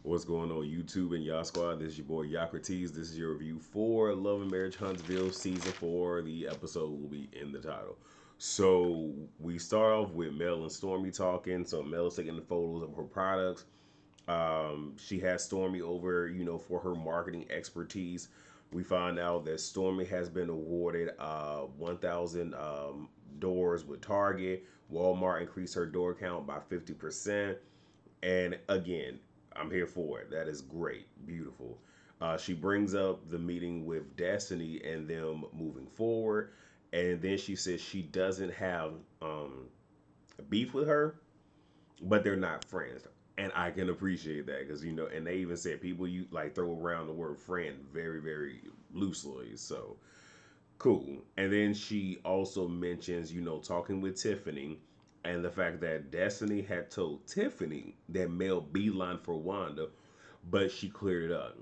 What's going on YouTube and Y'all Squad? This is your boy Yocrates. This is your review for Love and Marriage Huntsville Season 4. The episode will be in the title. So we start off with Mel and Stormy talking. So Mel's taking the photos of her products. She has Stormy over, for her marketing expertise. We find out that Stormy has been awarded 1,000 doors with Target. Walmart increased her door count by 50%. And again, I'm here for it. That is great. Beautiful. She brings up the meeting with Destiny and them moving forward. And then she says she doesn't have beef with her, but they're not friends. And I can appreciate that because, and they even said people you like throw around the word friend very, very loosely. So cool. And then she also mentions, talking with Tiffany and the fact that Destiny had told Tiffany that Mel beeline for Wanda, but she cleared it up.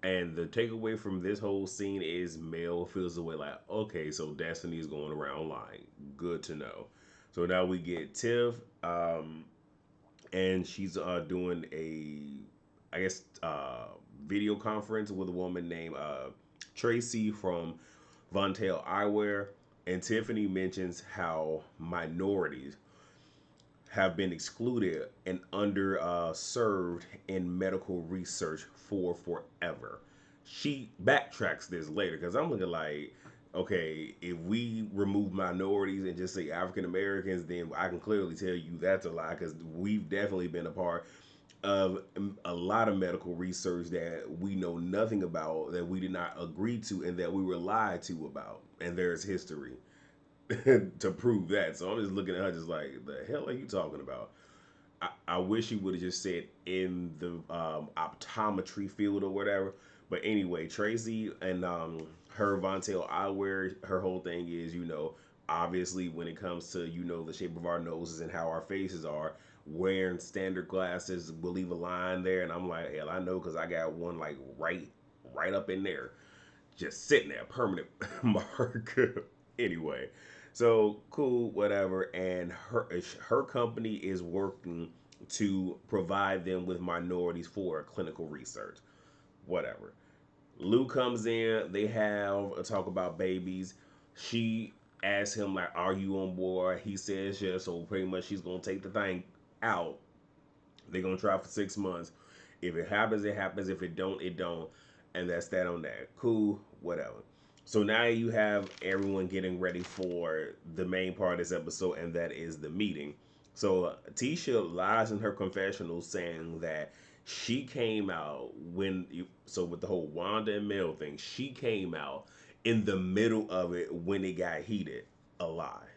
And the takeaway from this whole scene is Mel feels the way like, okay, so Destiny is going around lying. Good to know. So now we get Tiff, and she's doing I guess, video conference with a woman named Tracy from Von Tail Eyewear, and Tiffany mentions how minorities have been excluded and under served in medical research for forever. She backtracks this later because I'm looking like, okay, if we remove minorities and just say African Americans, then I can clearly tell you that's a lie because we've definitely been a part of a lot of medical research that we know nothing about, that we did not agree to, and that we were lied to about. And there's history to prove that. So I'm just looking at her just like, the hell are you talking about? I wish you would have just said in the optometry field or whatever. But anyway, Tracy and her Vontail eyewear, her whole thing is, obviously when it comes to, the shape of our noses and how our faces are, wearing standard glasses will leave a line there. And I'm like, hell, I know because I got one like right up in there, just sitting there, permanent mark. Anyway, so cool, whatever. And her company is working to provide them with minorities for clinical research, whatever. Lou comes in. They have a talk about babies. She asks him like, "Are you on board?" He says yes. So pretty much, she's gonna take the thing out. They're gonna try for 6 months. If it happens, it happens. If it don't, it don't. And that's that on that. Cool, whatever. So now you have everyone getting ready for the main part of this episode, and that is the meeting. So Tisha lies in her confessional saying that she came out so with the whole Wanda and Mel thing, she came out in the middle of it when it got heated. A lie.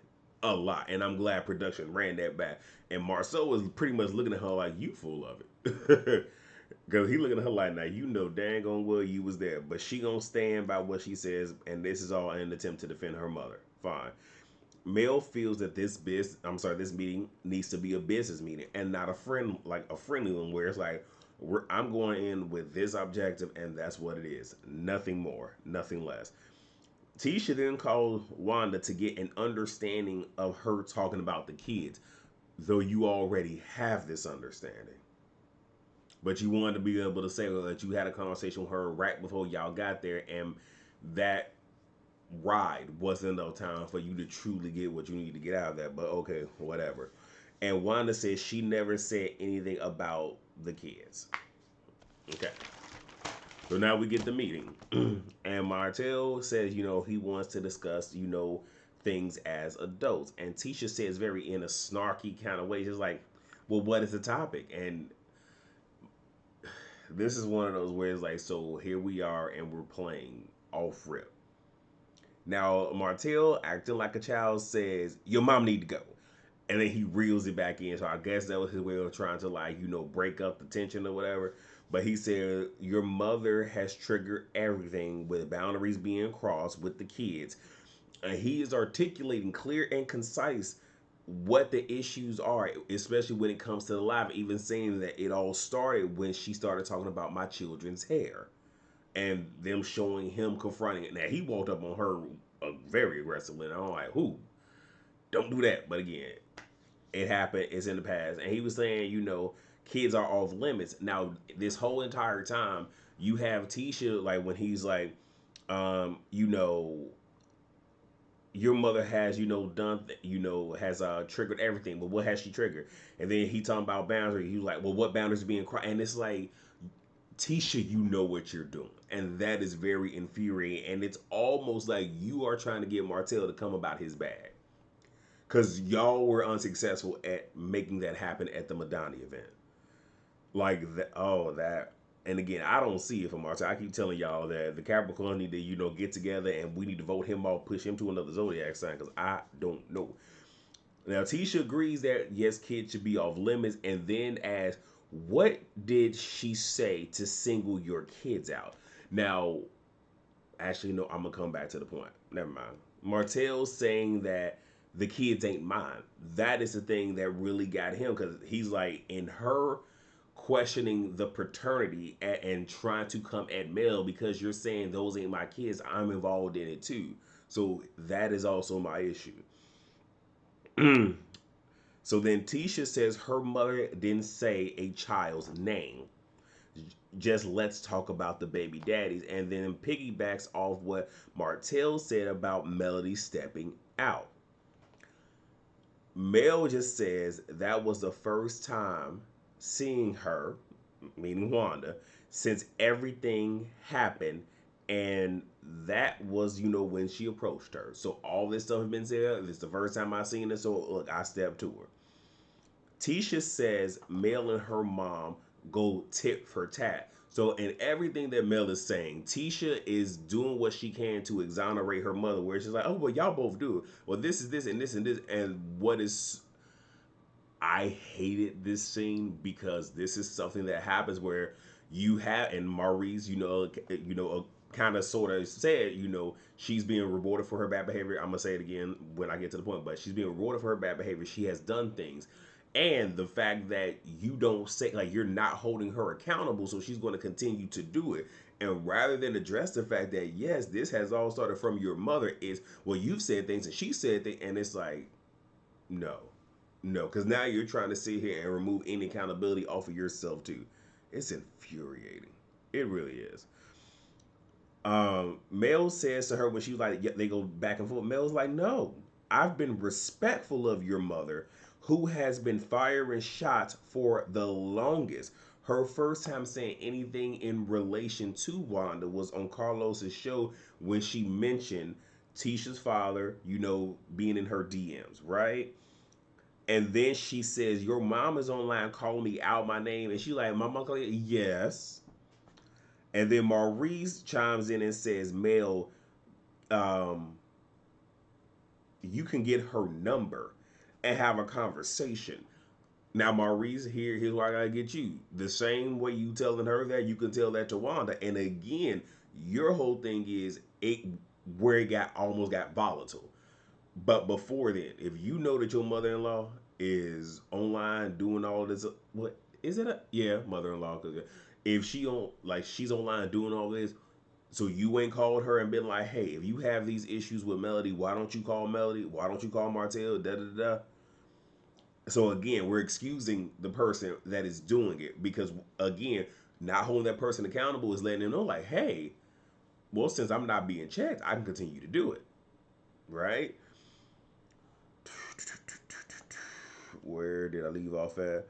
A lot. And I'm glad production ran that back. And Marceau was pretty much looking at her like, you full of it. Because he looking at her like, now you know dang on well you was there. But she gonna stand by what she says, and this is all in an attempt to defend her mother. Fine. Mel feels that this meeting needs to be a business meeting and not a friendly one where it's like, I'm going in with this objective and that's what it is. Nothing more, nothing less. Tisha then called Wanda to get an understanding of her talking about the kids, though you already have this understanding. But you wanted to be able to say that you had a conversation with her right before y'all got there, and that ride wasn't enough time for you to truly get what you need to get out of that. But okay, whatever. And Wanda says she never said anything about the kids. Okay. So now we get the meeting. And Martell says, he wants to discuss, things as adults. And Tisha says very in a snarky kind of way, just like, well, what is the topic? And this is one of those where it's like, so here we are and we're playing off rip. Now Martell, acting like a child, says, your mom need to go. And then he reels it back in. So I guess that was his way of trying to like, break up the tension or whatever. But he said, your mother has triggered everything with boundaries being crossed with the kids. And he is articulating clear and concise what the issues are, especially when it comes to the live, even saying that it all started when she started talking about my children's hair and them showing him confronting it. Now, he walked up on her very aggressively, and I'm like, who? Don't do that. But again, it happened. It's in the past. And he was saying, kids are off limits. Now, this whole entire time, you have Tisha, like, when he's like, you know, your mother has, done, has triggered everything, but what has she triggered? And then he talking about boundaries. He was like, well, what boundaries are being crossed? And it's like, Tisha, you know what you're doing. And that is very infuriating. And it's almost like you are trying to get Martell to come about his bag. Because y'all were unsuccessful at making that happen at the Madonna event. Like, that, oh, that. And again, I don't see it from Martell. I keep telling y'all that the Capricorn need to, get together and we need to vote him off, push him to another zodiac sign because I don't know. Now, Tisha agrees that yes, kids should be off limits, and then asks, what did she say to single your kids out? Now, actually, no, I'm gonna come back to the point. Never mind. Martell's saying that the kids ain't mine. That is the thing that really got him because he's like, in her questioning the paternity and trying to come at Mel because you're saying those ain't my kids, I'm involved in it too. So that is also my issue. So then Tisha says her mother didn't say a child's name. Just let's talk about the baby daddies. And then piggybacks off what Martell said about Melody stepping out. Mel just says that was the first time seeing her, meaning Wanda, since everything happened. And that was, when she approached her. So all this stuff has been said. This is the first time I seen it. So look, I stepped to her. Tisha says Mel and her mom go tit for tat. So in everything that Mel is saying, Tisha is doing what she can to exonerate her mother, where she's like, oh, well, y'all both do it. Well, this is this and this and this. And what is, I hated this scene because this is something that happens where you have, and Maurice, kind of sort of said, she's being rewarded for her bad behavior. I'm gonna say it again when I get to the point, but she's being rewarded for her bad behavior. She has done things, and the fact that you don't say, like, you're not holding her accountable, so she's going to continue to do it. And rather than address the fact that yes, this has all started from your mother, is, well, you've said things and she said things, and it's like, no, no, because now you're trying to sit here and remove any accountability off of yourself too. It's infuriating. It really is. Mel says to her when she was like, yeah, they go back and forth. Mel's like, no, I've been respectful of your mother, who has been firing shots for the longest. Her first time saying anything in relation to Wanda was on Carlos's show when she mentioned Tisha's father, being in her DMs, right? And then she says, your mom is online calling me out my name. And she's like, my mom calling you? Yes. And then Maurice chimes in and says, Mel, um, you can get her number and have a conversation. Now, Maurice, here's where I gotta get you. The same way you telling her that, you can tell that to Wanda. And again, your whole thing is it where it almost got volatile. But before then, if you know that your mother-in-law is online doing all this, what is it? Yeah, mother-in-law. Cause if she's online doing all this, so you ain't called her and been like, hey, if you have these issues with Melody, why don't you call Melody? Why don't you call Martell? Da da da. So again, we're excusing the person that is doing it because again, not holding that person accountable is letting them know, like, hey, well, since I'm not being checked, I can continue to do it, right? Where did I leave off at?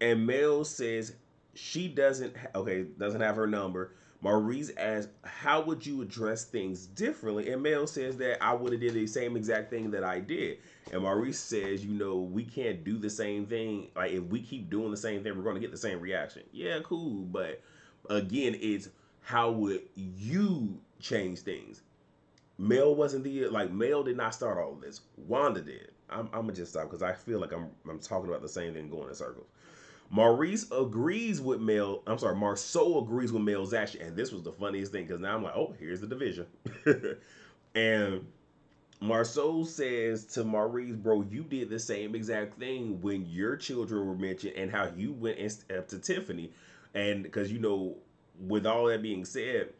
And Mel says she doesn't have her number. Maurice asks, how would you address things differently? And Mel says that I would have did the same exact thing that I did. And Maurice says, we can't do the same thing. Like, if we keep doing the same thing, we're going to get the same reaction. Yeah, cool. But again, it's how would you change things? Mel wasn't Mel did not start all of this. Wanda did. I'm gonna just stop because I feel like I'm talking about the same thing going in circles. Maurice agrees with Mel. I'm sorry, Marceau agrees with Mel's action, and this was the funniest thing because now I'm like, oh, here's the division. And Marceau says to Maurice, bro, you did the same exact thing when your children were mentioned, and how you went up to Tiffany, and because with all that being said,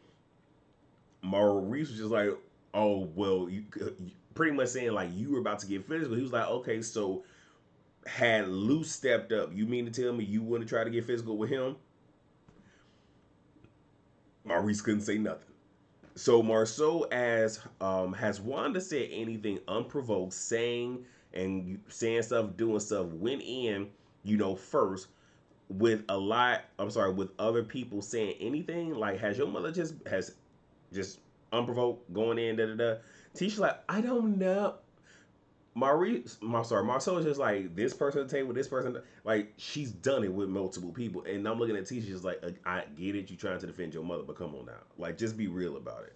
Maurice was just like, oh, well, you pretty much saying like you were about to get finished, but he was like, okay, so Had Lou stepped up, you mean to tell me you wouldn't try to get physical with him? Maurice couldn't say nothing. So Marceau as has Wanda said anything unprovoked, saying stuff, doing stuff, went in, first with a lot. I'm sorry, with other people saying anything. Like, has your mother just unprovoked going in, da da da. Tisha like, I don't know. Marcel is just like, this person at the table, this person, like, she's done it with multiple people, and I'm looking at Tisha just like, I get it, you trying to defend your mother, but come on now, like, just be real about it.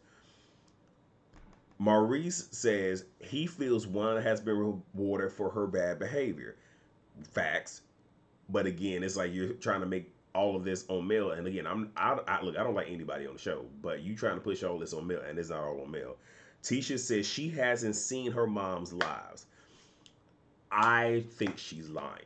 Maurice says he feels one has been rewarded for her bad behavior. Facts, but again, it's like you're trying to make all of this on Mel, and again, look, I don't like anybody on the show, but you trying to push all this on Mel, and it's not all on Mel. Tisha says she hasn't seen her mom's lives. I think she's lying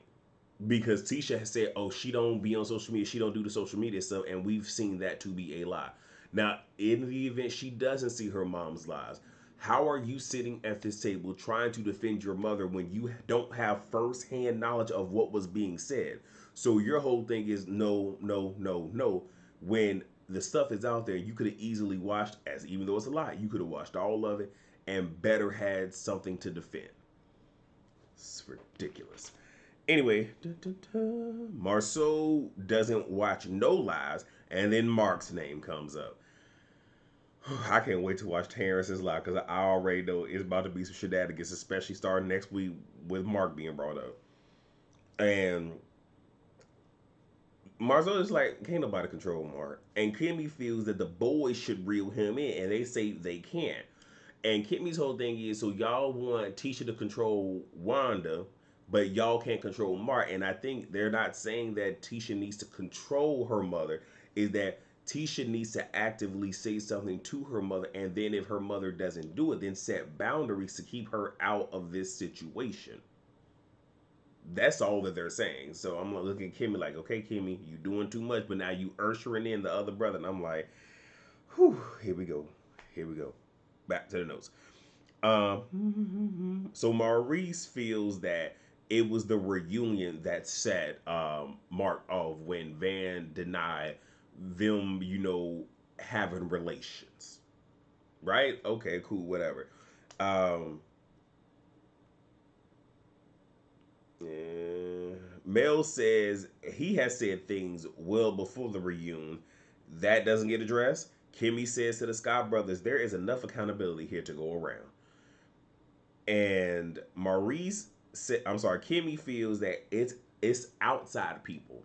because Tisha has said, "Oh, she don't be on social media. She don't do the social media stuff," and we've seen that to be a lie. Now, in the event she doesn't see her mom's lives, how are you sitting at this table trying to defend your mother when you don't have firsthand knowledge of what was being said? So your whole thing is no, no, no, no. When the stuff is out there, you could have easily watched, as even though it's a lie, you could have watched all of it and better had something to defend. It's ridiculous. Anyway, Marceau doesn't watch No Lies, and then Mark's name comes up. I can't wait to watch Terrence's live because I already know it's about to be some shenanigans, especially starting next week with Mark being brought up. And Marceau is like, can't nobody control Mark. And Kimmy feels that the boys should reel him in, and they say they can't. And Kimmy's whole thing is, so y'all want Tisha to control Wanda, but y'all can't control Mark. And I think they're not saying that Tisha needs to control her mother, is that Tisha needs to actively say something to her mother, and then if her mother doesn't do it, then set boundaries to keep her out of this situation. That's all that they're saying. So I'm looking at Kimmy like, okay, Kimmy, you doing too much, but now you ushering in the other brother, and I'm like, whew, here we go, here we go. Back to the notes. So Maurice feels that it was the reunion that set Mark off when Van denied them, having relations. Right? Okay, cool, whatever. Um, Mel says he has said things well before the reunion. That doesn't get addressed. Kimmy says to the Scott brothers, there is enough accountability here to go around. And Maurice said, I'm sorry, Kimmy feels that it's outside people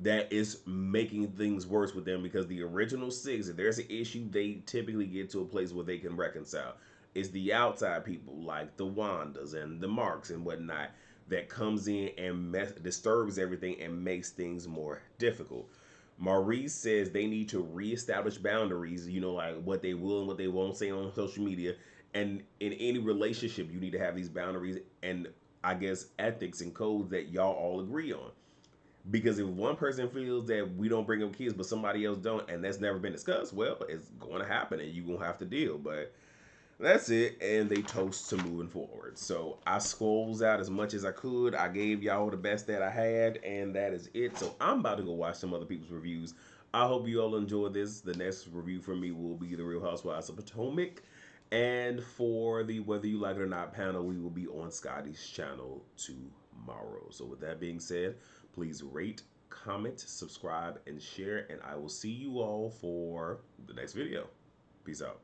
that is making things worse with them because the original six, if there's an issue, they typically get to a place where they can reconcile. It's the outside people like the Wandas and the Marks and whatnot that comes in and disturbs everything and makes things more difficult. Maurice says they need to reestablish boundaries, like what they will and what they won't say on social media. And in any relationship, you need to have these boundaries and I guess ethics and codes that y'all all agree on. Because if one person feels that we don't bring up kids, but somebody else don't, and that's never been discussed, well, it's going to happen, and you're going to have to deal. But that's it, and they toast to moving forward. So I scrolls out as much as I could. I gave y'all the best that I had, and that is it. So I'm about to go watch some other people's reviews. I hope you all enjoy this. The next review from me will be The Real Housewives of Potomac. And for the Whether You Like It or Not panel, we will be on Scotty's channel tomorrow. So with that being said, please rate, comment, subscribe, and share. And I will see you all for the next video. Peace out.